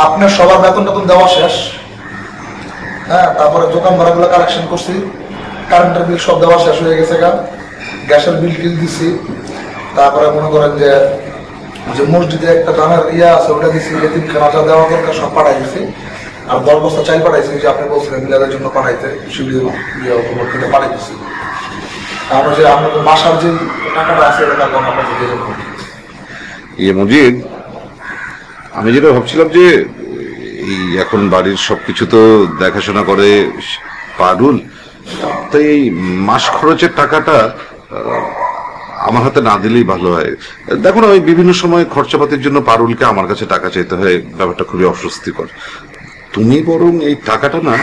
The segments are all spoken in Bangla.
আপনার সবার বেতন টেতন দেওয়া শেষ, হ্যাঁ, তারপরে দোকান ভাড়াগুলো কালেকশন করছি, কারেন্টের বিল সব দেওয়া শেষ হয়ে গেছে, গ্যাসের বিল টিল দিছি, তারপরে মনে করেন যে মসজিদে একটা দানের আছে ওটা দিছি, এতিমখানা যা দেওয়া দরকার সব পাঠাই দিছি, আর 10 বস্তা চাল পাঠাইছি যে আপনি বলছিলেন মিলাদের জন্য পাঠাইতে, শিবির পাঠাই দিছি। তারপরে যে আপনাদের বাসার যে টাকাটা আছে এটা আপনাকে দিয়ে দেবো। মজিদ, আমি যেটা ভাবছিলাম যে এই এখন বাড়ির সবকিছু তো দেখাশোনা করে পারুল, তাই এই মাস খরচের টাকাটা আমার হাতে না দিলেই ভালো হয়। দেখো না, ওই বিভিন্ন সময় খরচাপাতির জন্য পারুলকে আমার কাছে টাকা চাইতে হয়, ব্যাপারটা খুবই অস্বস্তিকর। তুমি বরং এই টাকাটা না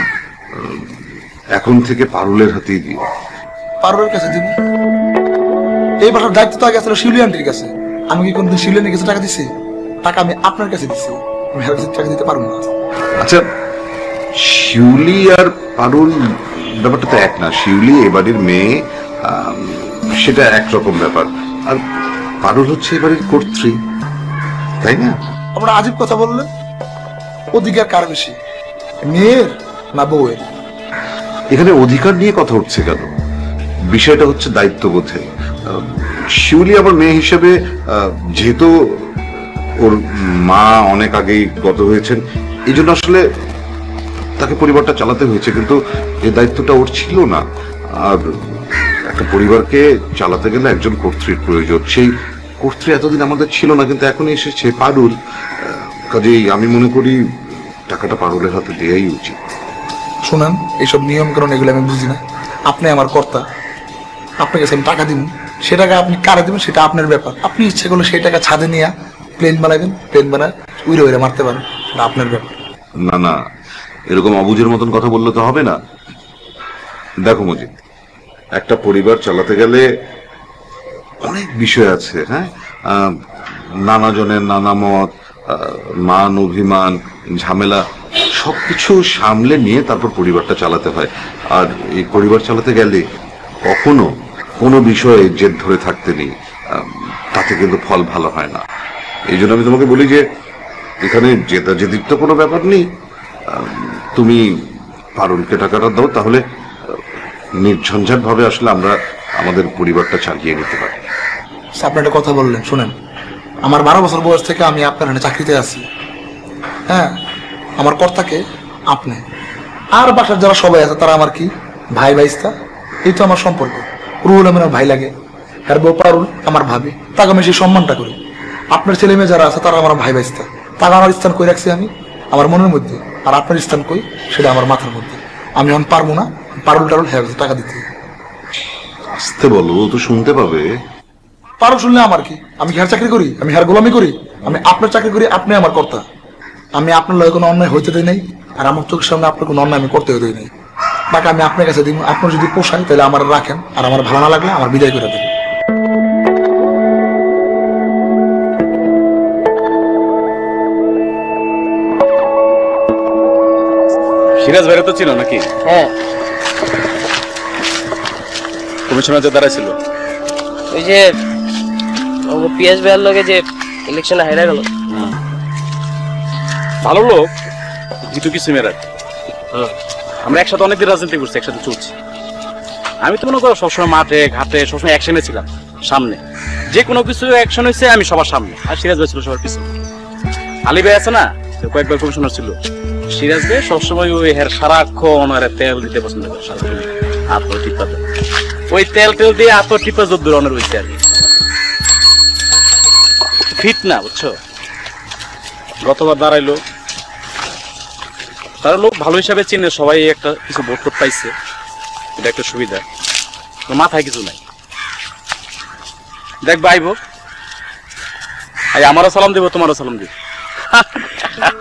এখন থেকে পারুলের হাতেই দিও। পারুলের কাছে দিব? এই বাসার দায়িত্ব তো আগে আসলে শিউলি আন্টির কাছে। আমি কি কোনদিন শিউলি আন্টির কাছে টাকা দিছি? টাকা আমি আপনার কাছে দিছি, আমি হের কাছে টাকা দিতে পারবো না। আচ্ছা, শিউলি আর পারুল ব্যাপারটা তো এক না। শিউলি এ বাড়ির মেয়ে, সেটা একরকম ব্যাপার, আর পারুল হচ্ছে এ বাড়ির কর্ত্রী, তাই না? আমরা আজীব কথা বললেন। অধিকার কার বেশি, মেয়ের না বউয়ের? এখানে অধিকার নিয়ে কথা উঠছে কেন? বিষয়টা হচ্ছে দায়িত্ববোধে। শিউলি আমার মেয়ে হিসেবে, যেহেতু ওর মা অনেক আগেই গত হয়েছেন, এই জন্য আসলে তাকে পরিবারটা চালাতে হয়েছে, কিন্তু এই দায়িত্বটা ওর ছিল না। আর একটা পরিবারকে চালাতে গেলে একজন কর্ত্রীর প্রয়োজন। সেই কর্ত্রী এতদিন আমাদের ছিল না, কিন্তু এখন এসেছে পারুল। কাজেই আমি মনে করি টাকাটা পারুলের হাতে দেওয়াই উচিত। শুনেন, এইসব নিয়ম কারণ এগুলো আমি বুঝি না। আপনি আমার কর্তা, আপনার কাছে আমি টাকা দিব, সে টাকা আপনি কারে দেবেন সেটা আপনার ব্যাপার। আপনি ইচ্ছে করলে সেই টাকা ছাদে নিয়ে প্লেন বানাবেন, প্লেন বানায় উইরে উইরে মারতে পারেন, সেটা আপনার ব্যাপার। না না, এরকম অবুঝের মতন কথা বললে তো হবে না। দেখো মজিদ, একটা পরিবার চালাতে গেলে অনেক বিষয় আছে, হ্যাঁ, নানা জনের নানা মত, মান অভিমান, ঝামেলা, সবকিছু সামলে নিয়ে তারপর পরিবারটা চালাতে হয়। আর এই পরিবার চালাতে গেলে কখনো কোনো বিষয়ে জেদ ধরে থাকতে নেই, তাতে কিন্তু ফল ভালো হয় না। এই জন্য আমি তোমাকে বলি যে এখানে জেদাজেদির তো কোনো ব্যাপার নেই। তুমি পারুলকে টাকাটা দাও, তাহলে নির্ঝঞ্ঝাট ভাবে আসলে আমরা আমাদের পরিবারটা চালিয়ে নিতে পারি। আপনি একটা কথা বললেন, শুনেন, আমার 12 বছর বয়স থেকে আমি আপনার এখানে চাকরিতে আছি, হ্যাঁ, আমার কর্তাকে আপনি আর বাসার যারা সবাই আছে তারা আমার কি ভাই ভাইস্তা, এই তো আমার সম্পর্ক। রুহুল আমার ভাই লাগে, আর বউ পারুল আমার ভাবি, তাকে আমি সেই সম্মানটা করি। আপনার ছেলে মেয়ে যারা আছে তারা আমার ভাই ভাইস্তা, তাকে আমার স্থান কই রাখছি আমি আমার মনের মধ্যে, আর আপনার স্থান কই সেটা আমার মাথার মধ্যে। আমি এখন পারবো না পারুল টারুল হ্যাঁ টাকা দিতে। আসতে বলো, তো শুনতে পাবে। পারুল শুনলে আমার কি? আমি হেয়ার চাকরি করি, আমি হেয়ার গোলামি করি? আমি আপনার চাকরি করি, আপনি আমার কর্তা। আমি আপনার লগে কোনো অন্যায় হইতে দেই নাই, আর আমার চোখের সামনে আপনার কোনো অন্যায় আমি করতে দেই নাই। টাকা আমি আপনার কাছে দিব, আপনার যদি পোষায় তাহলে আমার রাখেন, আর আমার ভালো না লাগলে আমার বিদায় করে দেবেন। সিরাজ ভাইরা তো ছিল নাকি? হ্যাঁ, কমিশনার যে দাঁড়াইছিল, ওই যে পিএস ভাইয়ের লগে যে ইলেকশনে হাইরা গেল। ভালো লোক, জিতু কি সিমের। আমরা একসাথে অনেকদিন রাজনীতি করছি, একসাথে চলছি। আমি তো মনে করো সবসময় মাঠে ঘাটে সবসময় অ্যাকশনে ছিলাম, সামনে যে কোনো কিছু অ্যাকশন হয়েছে আমি সবার সামনে, আর সিরাজ ভাই ছিল সবার পিছনে। আলী ভাই আছে না, কয়েকবার কমিশনার ছিল, সিরাজ ভাই সবসময় ওই হের সারাক্ষণ তেল দিতে পছন্দ করে, সারাক্ষণ হাত টিপা দেয়, ওই তেল দিয়ে হাত টিপা যদ্দুর অনের হয়েছে আর কি। ফিট না, বুঝছো? গতবার দাঁড়াইলো, তারা লোক ভালো হিসাবে চিনে, সবাই একটা কিছু ভোট টোট পাইছে, এটা একটা সুবিধা। মাথায় কিছু নাই, দেখ আইব, আমারও সালাম দিব, তোমারও সালাম দিব।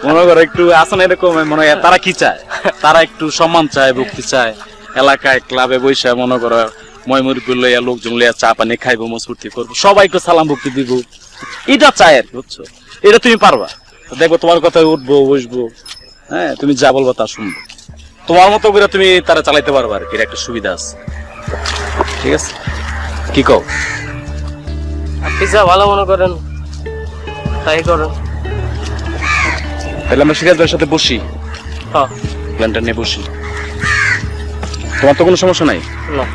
মনে করো একটু আসেন এরকম, মনে হয় তারা কি চায়, তারা একটু সম্মান চায়, ভক্তি চায়, এলাকায় ক্লাবে বৈশা মনে করো ময়মুরপুর লইয়া লোকজন লইয়া চা পানি খাইবো, মসফুর্তি করবো, সবাইকে সালাম ভক্তি দিব, এটা চায় আর কি, বুঝছো? এটা তুমি পারবা, দেখবো তোমার কথা উঠবো বসবো, হ্যাঁ, তুমি যা বলবো তা শুনবো, তোমার মতো করে তুমি তারা চালাইতে পারবা আর কি, এর একটা সুবিধা আছে। ঠিক আছে, কি কও? আপনি যা ভালো মনে করেন তাই করেন। তাহলে আমরা সিরাজ ভাইয়ের সাথে বসি, হ্যাঁ প্ল্যানটা নিয়ে বসি। তোমার তো কোনো সমস্যা নাই? না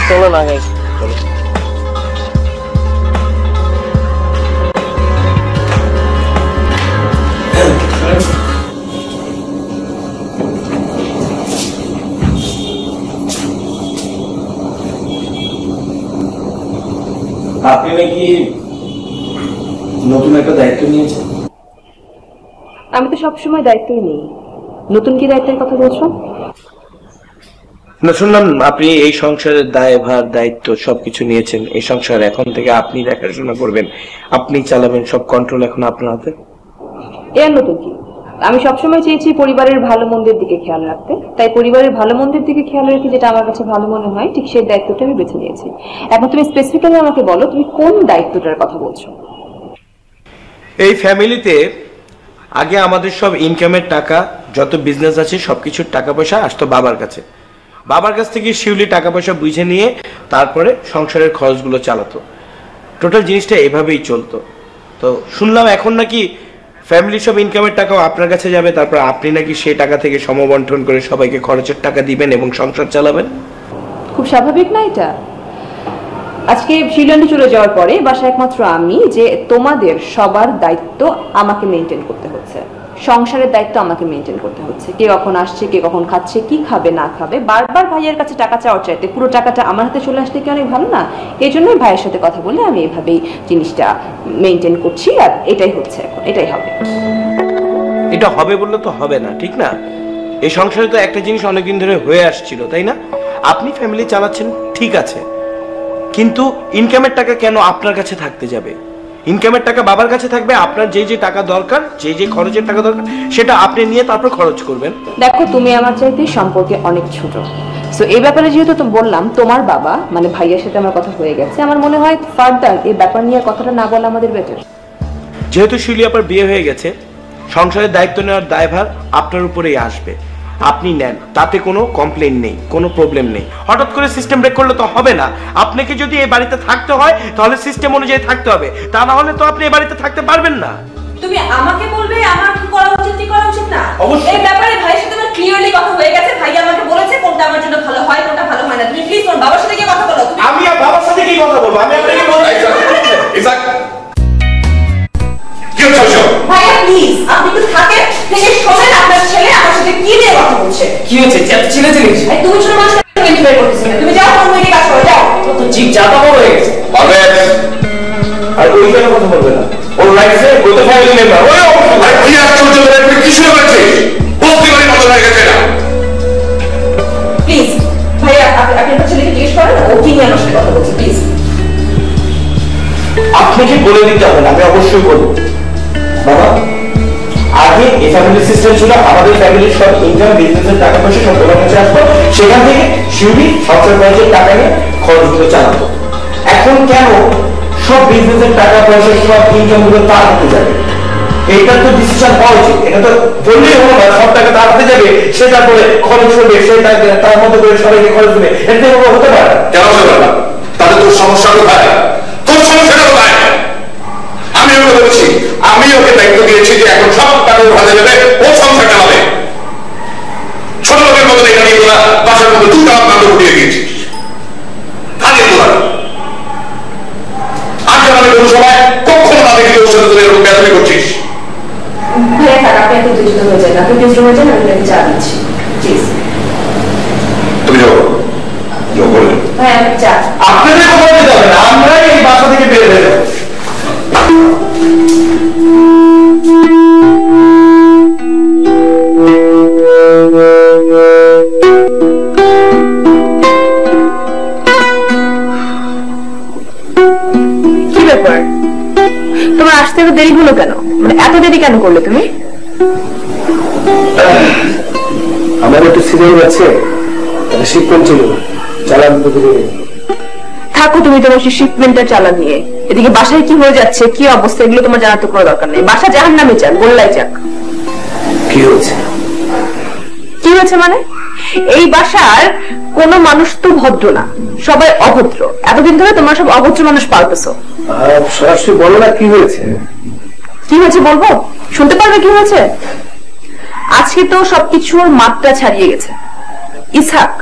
চলো না গাইস। আপনি নাকি নতুন একটা দায়িত্ব নিয়েছেন? আমি তো সবসময় দায়িত্বই নেই, নতুন কি দায়িত্বের কথা বলছো? না, শুনলাম আপনি এই সংসারের দায়ভার দায়িত্ব সবকিছু নিয়েছেন। এই সংসার এখন থেকে আপনি দেখাশোনা করবেন, আপনি চালাবেন, সব কন্ট্রোল এখন আপনার হাতে। এর নতুন কি? আমি সবসময় চেয়েছি পরিবারের ভালো মন্দের দিকে খেয়াল রাখতে, তাই পরিবারের ভালো মন্দের দিকে খেয়াল রেখে যেটা আমার কাছে ভালো মনে হয় ঠিক সেই দায়িত্বটা আমি বেছে নিয়েছি। এখন তুমি স্পেসিফিক্যালি আমাকে বলো তুমি কোন দায়িত্বটার কথা বলছো? এই ফ্যামিলিতে আগে আমাদের সব ইনকামের টাকা, যত বিজনেস আছে সবকিছুর টাকা পয়সা আসতো বাবার কাছে। বাবার কাছ থেকে শিউলি টাকা পয়সা বুঝে নিয়ে তারপরে সংসারের খরচগুলো চালাতো। টোটাল জিনিসটা এভাবেই চলতো। তো শুনলাম এখন নাকি ফ্যামিলির সব ইনকামের টাকাও আপনার কাছে যাবে, তারপর আপনি নাকি সেই টাকা থেকে সমবন্টন করে সবাইকে খরচের টাকা দিবেন এবং সংসার চালাবেন। খুব স্বাভাবিক না এটা? আজকে শিলংয়ে চলে যাওয়ার পরে বাসায় একমাত্র আমি যে তোমাদের সবার দায়িত্ব আমাকে মেনটেন করতে হচ্ছে, সংসারের দায়িত্ব আমাকে মেনটেন করতে হচ্ছে। কে কখন আসছে, কে কখন খাচ্ছে, কি খাবে না খাবে, বারবার ভাইয়ের কাছে টাকা চাওয়ার চাইতে পুরো টাকাটা আমার হাতে চলে আসতে কি অনেক ভালো না? এই জন্যই ভাইয়ের সাথে কথা বলে আমি এভাবেই জিনিসটা মেনটেন করছি, আর এটাই হচ্ছে, এখন এটাই হবে। এটা হবে বললে তো হবে না, ঠিক না? এই সংসারে তো একটা জিনিস অনেকদিন ধরে হয়ে আসছিল, তাই না? আপনি ফ্যামিলি চালাচ্ছেন ঠিক আছে, কিন্তু ইনকামের টাকা কেন আপনার কাছে থাকতে যাবে? ইনকামের টাকা বাবার কাছে থাকবে, আপনার যে যে টাকা দরকার, যে যে খরচের টাকা দরকার সেটা আপনি নিয়ে তারপর খরচ করবেন। দেখো তুমি আমার চাইতে সম্পর্কে অনেক ছোট, সো এই ব্যাপারে যেহেতু তো বললাম তোমার বাবা মানে ভাইয়ের সাথে আমার কথা হয়ে গেছে, আমার মনে হয় ফার্দার এই ব্যাপার নিয়ে কথাটা না বলা আমাদের বেটার। যেহেতু শিউলি আপার বিয়ে হয়ে গেছে, সংসারের দায়িত্ব নেওয়ার দায়ভার আপনার উপরেই আসবে, আপনি নেন, তাতে কোনো কমপ্লেইন নেই, কোনো প্রবলেম নেই। হঠাৎ করে সিস্টেম ব্রেক করলে তো হবে না। আপনাকে যদি এই বাড়িতে থাকতে হয় তাহলে সিস্টেম অনুযায়ী থাকতে হবে, তা না হলে তো আপনি এই বাড়িতে থাকতে পারবেন না। তুমি আমাকে বলবে আমার কি করা উচিত কি করা উচিত না? অবশ্যই। এই ব্যাপারে ভাইয়ের সাথে আমার ক্লিয়ারলি কথা হয়ে গেছে, ভাই আমাকে বলেছে কোনটা আমার জন্য ভালো হয় কোনটা ভালো হয় না। তুমি প্লিজ তোমার বাবার সাথে গিয়ে কথা বলো। আমি আর বাবার সাথে কি কথা বলবো? আমি আপনাকে বলছি ভাইয়া প্লিজ আপনি একটু থাকেন, থেকে শোনেন আপনার ছেলে আমার সাথে কি নিয়ে কথা বলছে। কি হয়েছে? ছেলে ছেলে এই তুমি ছোট মানুষ ইন্টারফেয়ার করতেছ না, তুমি যাও কোন মিটিং কাজ করো, যাও। তো জিপ জাতা বড় হয়ে গেছে। আর ওই কেন কথা বলবে না? ওর রাইটস এ গোটা ফ্যামিলি মেম্বার। ওই আরে কি আশ্চর্য, তুই কি শুরু করছিস? বলতে পারি মতো হয়ে গেছে না। প্লিজ ভাইয়া আপনি আপনার ছেলেকে জিজ্ঞেস করেন ও কি নিয়ে আমার সাথে কথা বলছে, প্লিজ। আপনাকে বলে দিতে হবে না, আমি অবশ্যই বলবো। বাবা, আগে এই ফ্যামিলি সিস্টেম ছিল আমাদের ফ্যামিলির সব ইনকাম, বিজনেসের টাকা পয়সা সব তোমার কাছে আসতো, সেখান থেকে শিউলি সংসার খরচের টাকা নিয়ে খরচগুলো চালাতো। এখন কেন সব বিজনেসের টাকা পয়সা সব ইনকাম গুলো তার হাতে যাবে? এটা তো ডিসিশন হওয়া উচিত। এটা তো বললেই হলো না সব টাকা তার হাতে যাবে, সে তারপরে খরচ করবে, সে তার মতো করে সবাইকে খরচ দেবে, এটা তো হতে পারে। কেন হতে পারে না? তাহলে তোর সমস্যা কোথায়? তোর সমস্যাটা কোথায়? আমি ওকে বলেছি, আমি ওকে দায়িত্ব দিয়েছি যে এখন সব টাকা ওর হাতে যাবে, ও সংসার চালাবে। ছোট লোকের মতো দেখা নিয়ে তোরা বাসার মধ্যে দুটো আপনার উঠিয়ে দিয়েছিস। কাজে তোরা আজ আমি কোনো সময় কখনো না দেখি ওর সাথে তোর এরকম বেদবি করছিস। ভাইয়া থাক, আপনি এত উত্তেজিত হয়ে যান, আপনি প্লিজ রুমে যান, আমি আপনাকে চা দিচ্ছি প্লিজ। তুমি যাও, যাও বলে ভাই আমি চা। আপনাদের কথা বলতে হবে না, আমরাই এই বাসা থেকে বের হয়ে যাবো। কি ব্যাপার, তোমার আসতে এত দেরি হলো কেন? মানে এত দেরি কেন করলে তুমি? আমার একটু সিরিয়াল আছে, শিপমেন্ট ছিল, চালান থাকো তুমি তোমার সেই শিপমেন্টটা চালান নিয়ে। এদিকে বাসায় কি হয়ে যাচ্ছে, কি অবস্থা, এগুলো তোমার জানার তো কোনো দরকার নেই। বাসা জাহান্নামে যাক, বললাই যাক। কি হয়েছে? কি হয়েছে মানে? এই বাসার কোন মানুষ তো ভদ্র না, সবাই অভদ্র। এতদিন ধরে তোমরা সব অভদ্র মানুষ পাল্টেছো। সরাসরি বলো না কি হয়েছে। কি হয়েছে বলবো? শুনতে পারবে কি হয়েছে? আজকে তো সবকিছুর মাত্রা ছাড়িয়ে গেছে। ইসহাক,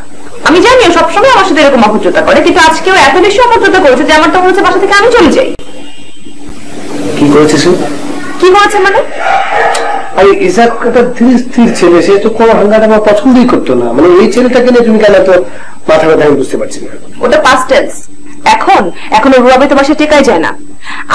আমি জানি ও সবসময় আমার সাথে এরকম অভদ্রতা করে, কিন্তু আজকেও এত বেশি অভদ্রতা করেছে যে আমার তো মনে হচ্ছে বাসা থেকে আমি চলে যাই। কি করেছে সে? কি করেছে মানে? আরে ইসহাক একটা ধীর স্থির ছেলে, সে তো কোনো হাঙ্গাটা আমার পছন্দই করতো না। মানে এই ছেলেটাকে নিয়ে তুমি কেন তো মাথা ব্যথা, আমি বুঝতে পারছি না। ওটা পাস্ট টেন্স। এখন রুয়াবে তো বাসা টেকাই যায় না।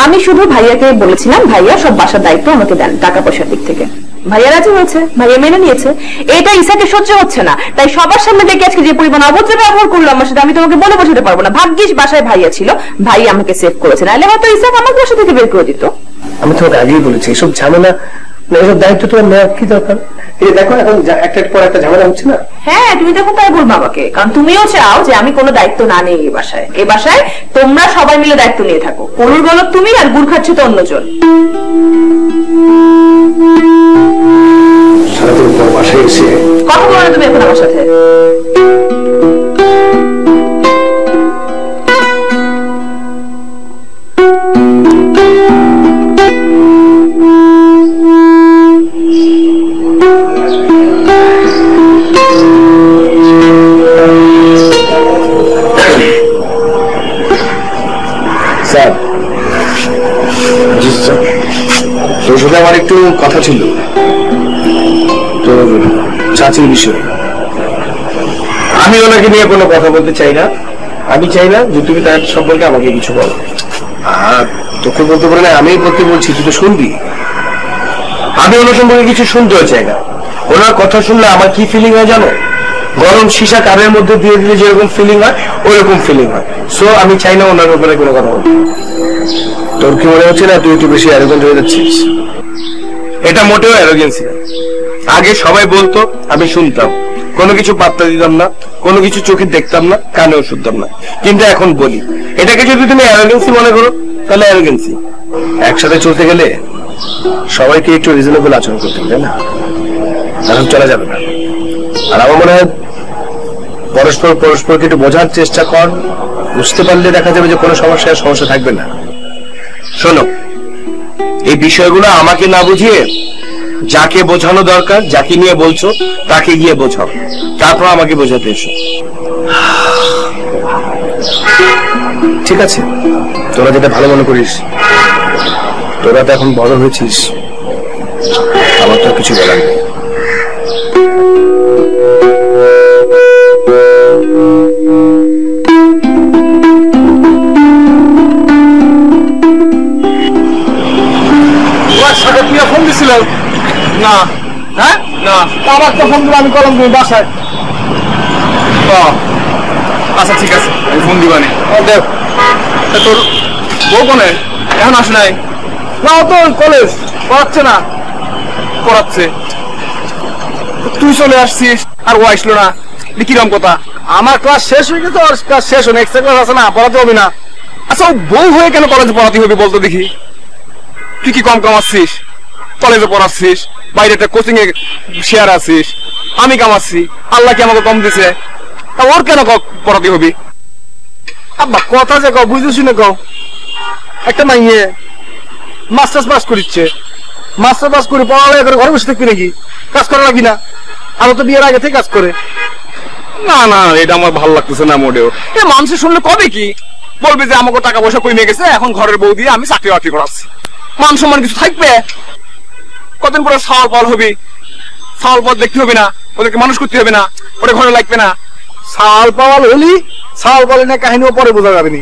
আমি শুধু ভাইয়াকে বলেছিলাম ভাইয়া সব বাসার দায়িত্ব আমাকে দেন টাকা পয়সার দিক থেকে। ভাইয়া রাজি হয়েছে, ভাইয়া মেনে নিয়েছে। এটা ইসাকে সহ্য হচ্ছে না, তাই সবার সামনে দেখে আজকে যে পরিমাণ অভদ্র ব্যবহার করলো আমার সাথে আমি তোমাকে বলে বোঝাতে পারবো না। ভাগ্যিস বাসায় ভাইয়া ছিল, ভাই আমাকে সেভ করেছে, নাহলে হয়তো ইসাক আমাকে বাসা থেকে বের করে দিত। আমি তোমাকে আগেই বলেছি এসব ঝামেলা, এসব দায়িত্ব তোমার নেওয়ার কি দরকার? এই দেখো এখন একটা পর একটা ঝামেলা হচ্ছে না। হ্যাঁ, তুমি দেখো তাই বলবো আমাকে, কারণ তুমিও চাও যে আমি কোনো দায়িত্ব না নেই এই বাসায়। এই বাসায় তোমরা সবাই মিলে দায়িত্ব নিয়ে থাকো। পরুর গলক তুমি আর গুড় খাচ্ছে তো অন্যজন। সারাদিন পর বাসায় এসে কথা বলো না তুমি এখন আমার সাথে। তোর সাথে আমার একটু কথা ছিল তোর চাচির বিষয়ে। আমি ওনাকে নিয়ে কোনো কথা বলতে চাই না। আমি চাই না যে তুমি তার সম্পর্কে আমাকে কিছু বলো। আর তোকে বলতে পারে না, আমি বলতে বলছি, তুই তো শুনবি। আমি ওনার সম্পর্কে কিছু শুনতেও চাই না। ওনার কথা শুনলে আমার কি ফিলিং হয় জানো? গরম সীসা কারের মধ্যে দিয়ে দিলে যেরকম ফিলিং হয় ওইরকম ফিলিং হয়। সো আমি চাই না ওনার ব্যাপারে কোনো কথা বলতে। তোর কি মনে হচ্ছে না তুই একটু বেশি অ্যারোগেন্ট হয়ে যাচ্ছিস? এটা মোটেও অ্যারোগেন্সি না। আগে সবাই বলতো, আমি শুনতাম, কোনো কিছু পাত্তা দিতাম না, কোনো কিছু চোখে দেখতাম না, কানেও শুনতাম না। কিন্তু এখন বলি, এটাকে যদি তুমি অ্যারোগেন্সি মনে করো তাহলে অ্যারোগেন্সি। একসাথে চলতে গেলে সবাইকে একটু রিজনেবল আচরণ করতে হবে, না এখন চলা যাবে না। আর আমার মনে হয় পরস্পরকে একটু বোঝার চেষ্টা কর। বুঝতে পারলে দেখা যাবে যে কোনো সমস্যা থাকবে না। শোনো, এই বিষয়গুলো আমাকে না বুঝিয়ে যাকে বোঝানো দরকার, যাকে নিয়ে বলছো তাকে গিয়ে বোঝাও, তারপর আমাকে বোঝাতে এসো। ঠিক আছে, তোরা যেটা ভালো মনে করিস। তোরা তো এখন বড় হয়েছিস, আমার তো কিছু বলার নেই। ফোন দিছিল না? হ্যাঁ না, আমার তো ফোন দিল, আমি কলম তুমি বাসায়। আচ্ছা ঠিক আছে, আমি ফোন দিবানি। দেখ তোর বউ কোনে? এখন আসে নাই? না, ও তো কলেজ পড়াচ্ছে না। পড়াচ্ছে? তুই চলে আসছিস আর ও আসলো না, কিরম কথা? আমার ক্লাস শেষ হয়ে গেছে, ওর ক্লাস শেষ হয়ে এক্সট্রা ক্লাস আছে না, পড়াতে হবে না। আচ্ছা, ও বউ হয়ে কেন কলেজে পড়াতে হবে বলতো দেখি? তুই কি কম কামাচ্ছিস? কলেজে পড়াচ্ছিস, বাইরে একটা কোচিং এ শেয়ার আছিস, আমি কামাচ্ছি, আল্লাহ কি আমাকে কম দিছে? তা ওর কেন পড়াতে হবে? আব্বা কথা যে কও, বুঝতে শুনে কও। একটা মাইয়ে মাস্টার্স পাস করিচ্ছে, মাস্টার পাস করে পড়ালেখা করে ঘরে বসে থাকবি নাকি? কাজ করা লাগবি না? আরো তো বিয়ের আগে থেকে কাজ করে। না না, এটা আমার ভালো লাগতেছে না মোটেও। এ মানুষের শুনলে কবে কি বলবে যে আমাকে টাকা পয়সা কমে গেছে, এখন ঘরের বউ দিয়ে আমি চাকরি বাকরি করাচ্ছি। মান সম্মান কিছু থাকবে? কতদিন পরে সাওয়াল পাল হবে, সাওয়াল পাল দেখতে হবে না, ওদেরকে মানুষ করতে হবে না, ওটা ঘরে লাগবে না। সাওয়াল পাওয়াল হলি সাওয়াল পালে না কাহিনীও পরে বোঝা যাবে না।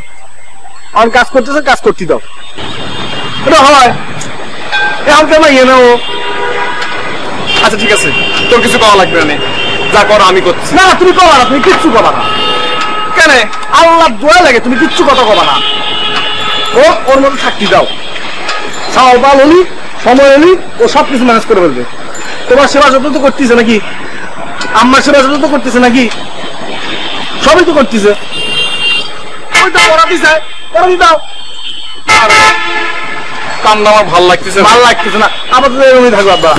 এখন কাজ করতেছে, কাজ করতে দাও। এটা হয় এখন কেন ইয়ে না ও? আচ্ছা ঠিক আছে, তোর কিছু করা লাগবে না, যা করো আমি করছি। না তুমি কবা না, তুমি কিচ্ছু কবা না। কেন? আল্লাহ দোয়া লাগে, তুমি কিচ্ছু কথা কবা না। ও ওর মতো থাকতে দাও। সাওয়াল পাল হলি, সময় হলি ও সবকিছু ম্যানেজ করে ফেলবে। তোমার সেবা যত্ন তো করতেছে নাকি? আমার সেবা যত্ন তো করতেছে নাকি? সবই তো করতেছে। ওইটা পড়াতে চায়, পড়াতে দাও। কামটা আমার ভাল লাগতেছে, ভাল লাগতেছে না। আপাতত এরকমই থাকবো আব্বা।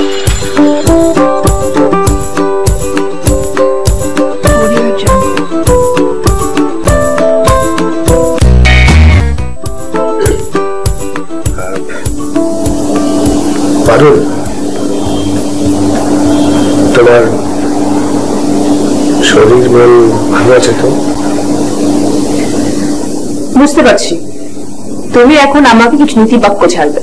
পারুল, তোমার শরীর মন ভালো আছে তো? বুঝতে পারছি তুমি এখন আমাকে কিছু নীতি বাক্য ছাড়বে।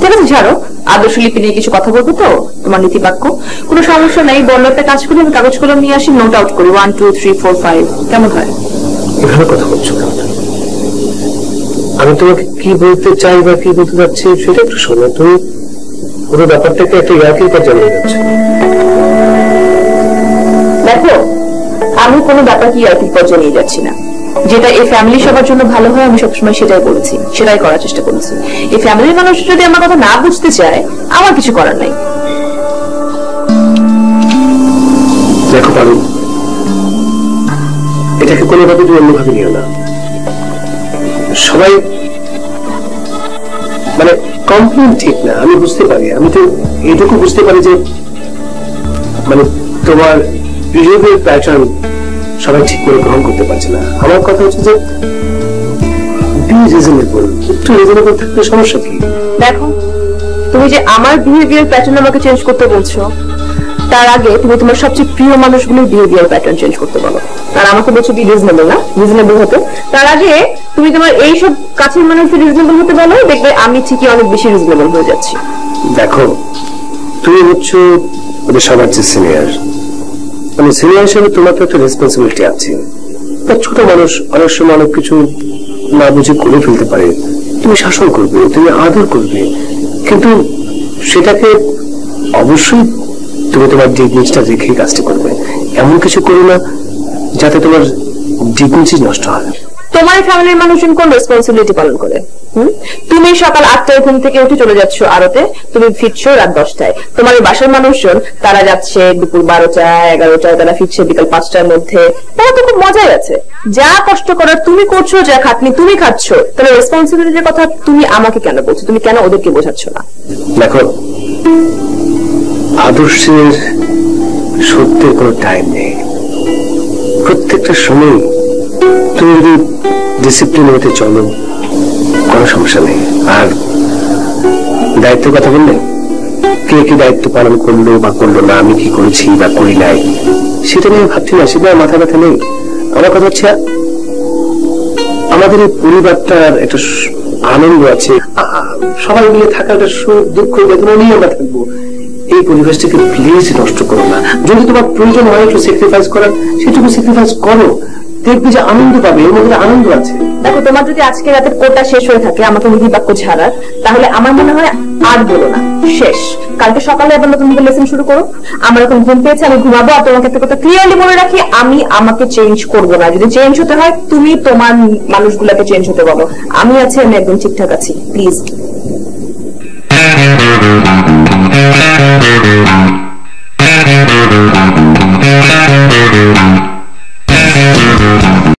ঠিক আছে, ছাড়ো। আদর্শ লিপি নিয়ে কিছু কথা বলবো তো, তোমার নীতি বাক্য। কোনো সমস্যা নেই, বললো একটা কাজ করি, আমি কাগজ কলম নিয়ে আসি, নোট আউট করি 1 2 3 4 5, কেমন হয়? এভাবে কথা বলছো কেন? আমি তোমাকে কি বলতে চাই বা কি বলতে যাচ্ছি সেটা একটু শোনো। তুমি পুরো ব্যাপারটাকে একটা ইয়ার্কির পর জানিয়ে যাচ্ছ। দেখো, আমি কোনো ব্যাপার কি ইয়ার্কির পর জানিয়ে যাচ্ছি না। যেটা এই ফ্যামিলি সবার জন্য ভালো হয় আমি সবসময় সেটাই বলেছি, সেটাই করার চেষ্টা করেছি। এই ফ্যামিলির মানুষ যদি আমার কথা না বুঝতে চায়, আমার কিছু করার নাই। দেখো পারুল, এটাকে কোনোভাবে তুমি অন্যভাবে নিও না। সবাই মানে কমপ্লেন ঠিক না, আমি বুঝতে পারি। আমি তো এটুকু বুঝতে পারি যে মানে তোমার বিহেভিয়ার প্যাটার্ন সবাই ঠিক করে গ্রহণ করতে পারছে না। আমার কথা হচ্ছে যে একটু রিজনেবল থাকলে সমস্যা কি? দেখো, তুমি যে আমার বিহেভিয়ার প্যাটার্ন আমাকে চেঞ্জ করতে বলছো, তার আগে তুমি তোমার সবচেয়ে প্রিয় মানুষগুলোর বিহেভিয়ার প্যাটার্ন চেঞ্জ করতে বলো। আর আমাকে বলছো কি রিজনেবল না, রিজনেবল হতে। তার আগে তুমি তোমার এইসব কাছের মানুষদের রিজনেবল হতে বলো, দেখবে আমি ঠিকই অনেক বেশি রিজনেবল হয়ে যাচ্ছি। দেখো, তুমি হচ্ছে ওদের সবার চেয়ে সিনিয়র। মানে সিনিয়র হিসেবে তোমার তো একটা রেসপন্সিবিলিটি আছে। ছোট মানুষ অনেক সময় অনেক কিছু না বুঝে করে ফেলতে পারে। তুমি শাসন করবে, তুমি আদর করবে, কিন্তু সেটাকে অবশ্যই তুমি তোমার ডিগনিটিটা রেখে কাজটা করবে। এমন কিছু করো না যাতে তোমার ডিগনিটি নষ্ট হয়। তোমার ফ্যামিলির মানুষজন কোন রেসপন্সিবিলিটি পালন করে? তুমি সকাল 8টায় ঘুম থেকে উঠে চলে যাচ্ছ আড়তে, তুমি ফিরছো রাত 10টায়। তোমার বাসার মানুষজন তারা যাচ্ছে দুপুর 12টায় 11টায়, তারা ফিরছে বিকাল 5টার মধ্যে। তারা তো খুব মজাই আছে। যা কষ্ট করার তুমি করছো, যা খাটনি তুমি খাচ্ছ, তাহলে রেসপন্সিবিলিটির কথা তুমি আমাকে কেন বলছো? তুমি কেন ওদেরকে বোঝাচ্ছ না? দেখো, আদর্শের সত্যের কোনো টাইম নেই। প্রত্যেকটা সময় তুমি যদি ডিসিপ্লিন হতে চলো, কোনো সমস্যা নেই। আর দায়িত্বের কথা বললে, কে কি দায়িত্ব পালন করলো বা করলো না, আমি কি করেছি বা করি নাই, সেটা নিয়ে ভাবছি না, সেটা মাথা ব্যথা নেই। আমার কথা হচ্ছে আমাদের এই পরিবারটার একটা আনন্দ আছে, সবাই মিলে থাকার একটা সুখ দুঃখ বেদনা নিয়ে আমরা থাকবো। এই পরিবেশটাকে প্লিজ নষ্ট করো না। যদি তোমার প্রয়োজন হয় একটু স্যাক্রিফাইস করার, সেটুকু স্যাক্রিফাইস করো, দেখবি যে আনন্দ পাবে, এর মধ্যে আনন্দ আছে। দেখো, তোমার যদি আজকে রাতের কোটা শেষ হয়ে থাকে আমাকে নীতি বাক্য ছাড়ার, তাহলে আমার মনে হয় আর বলো না, শেষ। কালকে সকালে আবার নতুন করে লেসন শুরু করো। আমার এখন ঘুম পেয়েছে, আমি ঘুমাবো। আর তোমাকে একটা কথা ক্লিয়ারলি মনে রাখি, আমি আমাকে চেঞ্জ করবো না। যদি চেঞ্জ হতে হয় তুমি তোমার মানুষগুলোকে চেঞ্জ হতে বলো। আমি আছি, আমি একদম ঠিকঠাক আছি, প্লিজ।